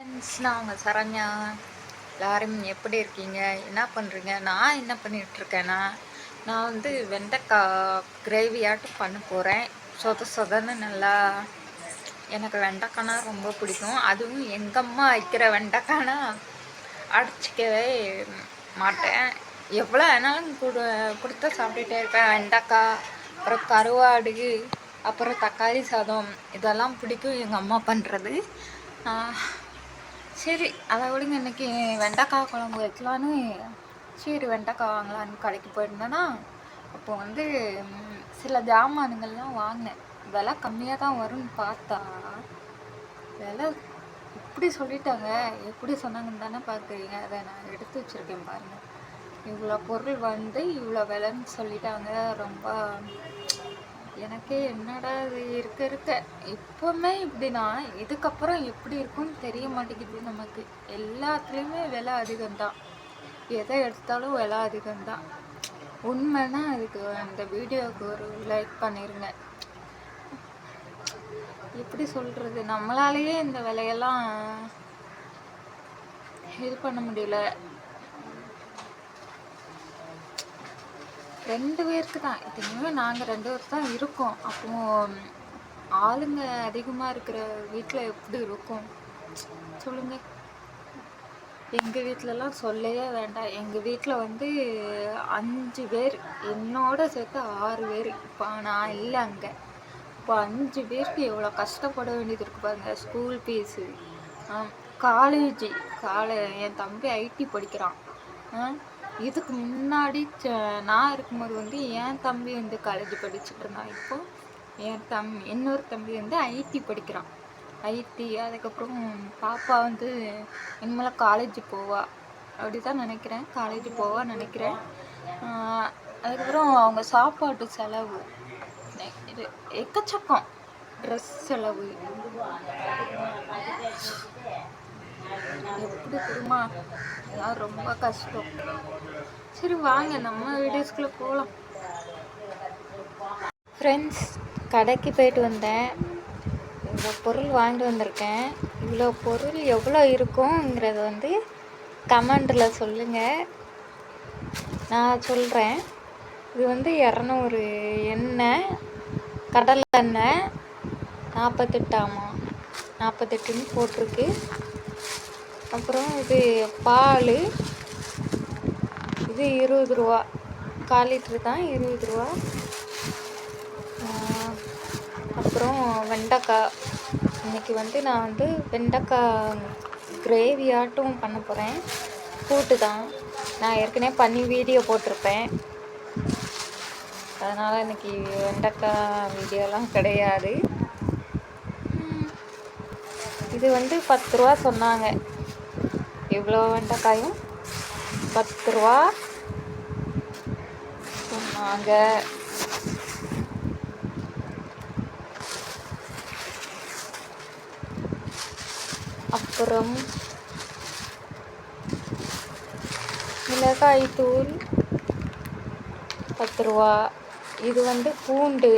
Friends, நான் உங்கள் சரண்யா. எல்லாரும் எப்படி இருக்கீங்க? என்ன பண்ணுறீங்க? நான் என்ன பண்ணிகிட்ருக்கேன்னா, நான் வந்து வெண்டைக்காய் கிரேவியாட்டும் பண்ண போகிறேன். சொத சொதன்னு நல்லா. எனக்கு வெண்டைக்காய்னா ரொம்ப பிடிக்கும். அதுவும் எங்கள் அம்மா வைக்கிற வெண்டைக்காய்னா அடிச்சிக்கவே மாட்டேன். எவ்வளோ வேணாலும் கொடுத்தா சாப்பிட்டுட்டே இருப்பேன். வெண்டைக்காய், அப்புறம் கருவாடு, அப்புறம் தக்காளி சாதம், இதெல்லாம் பிடிக்கும் எங்கள் அம்மா பண்ணுறது. சரி, அதை விடுங்க. இன்றைக்கி வெண்டைக்காய் குழம்பு வைக்கலான்னு சரி வெண்டைக்காய் வாங்கலான்னு கடைக்கு போயிருந்தேன்னா, அப்போ வந்து சில ஜாமானுங்கள்லாம் வாங்கினேன். விலை கம்மியாக தான் வரும்னு பார்த்தா விலை இப்படி சொல்லிட்டாங்க. எப்படி சொன்னாங்கன்னு தானே பார்க்குறீங்க. அதை நான் எடுத்து வச்சுருக்கேன் பாருங்கள். இவ்வளோ பொருள் வந்து இவ்வளோ விலைன்னு சொல்லிட்டாங்க. ரொம்ப எனக்கே என்னடா இது இருக்க இப்போவுமே இப்படின்னா இதுக்கப்புறம் எப்படி இருக்கும்னு தெரிய மாட்டேங்குது. நமக்கு எல்லாத்துலேயுமே விலை அதிகம்தான். எதை எடுத்தாலும் விலை அதிகம்தான். உண்மைன்னா அதுக்கு அந்த வீடியோவுக்கு ஒரு லைக் பண்ணிடுங்க. எப்படி சொல்கிறது, நம்மளாலேயே இந்த விலையெல்லாம் இது பண்ண முடியல. 2 பேருக்கு தான். இதுவுமே நாங்கள் 2 பேர் தான் இருக்கோம். அப்போ ஆளுங்க அதிகமாக இருக்கிற வீட்டில் எப்படி இருக்கும் சொல்லுங்கள். எங்கள் வீட்டிலலாம் சொல்லவே வேண்டாம். எங்கள் வீட்டில் வந்து 5 பேர், என்னோட சேர்த்து 6 பேர். இப்போ நான் இல்லை அங்கே. இப்போ 5 பேருக்கு எவ்வளோ கஷ்டப்பட வேண்டியது இருக்கு பாருங்க. School fees, college. என் தம்பி ஐடி படிக்கிறான். இதுக்கு முன்னாடி நான் இருக்கும்போது வந்து என் தம்பி வந்து காலேஜ் படிச்சுட்டு இருந்தான். இப்போது இன்னொரு தம்பி வந்து ஐடி படிக்கிறான். ஐடி. அதுக்கப்புறம் பாப்பா வந்து இனிமேல் காலேஜ் போவா அப்படி தான் நினைக்கிறேன். காலேஜ் போவான்னு நினைக்கிறேன். அதுக்கப்புறம் அவங்க சாப்பாட்டு செலவு, இது எக்கச்சக்கம். ட்ரெஸ் செலவு எப்படி தெரியுமா? அதெல்லாம் ரொம்ப கஷ்டம். சரி வாங்க நம்ம வீடியோஸ்குள்ளே போகலாம். ஃப்ரெண்ட்ஸ், கடைக்கு போயிட்டு வந்தேன். இவ்வளோ பொருள் வாங்கிட்டு வந்திருக்கேன். இவ்வளோ பொருள் எவ்வளோ இருக்குங்கிறத வந்து கமெண்டில் சொல்லுங்கள், நான் சொல்கிறேன். இது வந்து 200 எண்ணெய், கடலை எண்ணெய் 48ன்னு போட்டிருக்கு. அப்புறம் இது பால், இது 20 ரூபா. 1/4 லிட்ரு தான், 20 ரூபா. அப்புறம் வெண்டைக்காய். இன்றைக்கி வந்து நான் வந்து வெண்டைக்காய் கிரேவியாட்டும் பண்ண போகிறேன். கூட்டு தான். நான் ஏற்கனவே பண்ணி வீடியோ போட்டிருப்பேன். அதனால் இன்றைக்கி வெண்டைக்காய் வீடியோலாம் கிடையாது. இது வந்து 10 ரூபா சொன்னாங்க. இவ்வளோ வெண்டைக்காயும் 10 ரூபா சொன்னாங்க. அப்புறம் மிளகாய் தூள் 10 ரூபா. இது வந்து பூண்டு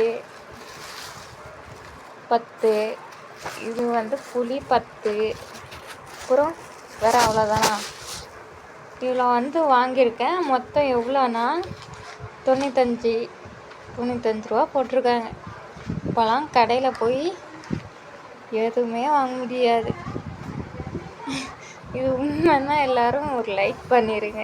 10. இது வந்து புளி 10. அப்புறம் வேறு அவ்வளோதானா? இவ்வளோ வந்து வாங்கியிருக்கேன். மொத்தம் எவ்வளோனா 95 ரூபா போட்டிருக்காங்க. இப்போலாம் கடையில் போய் எதுவுமே வாங்க முடியாது. இது உண்மைன்னா எல்லோரும் ஒரு லைக் பண்ணிடுங்க.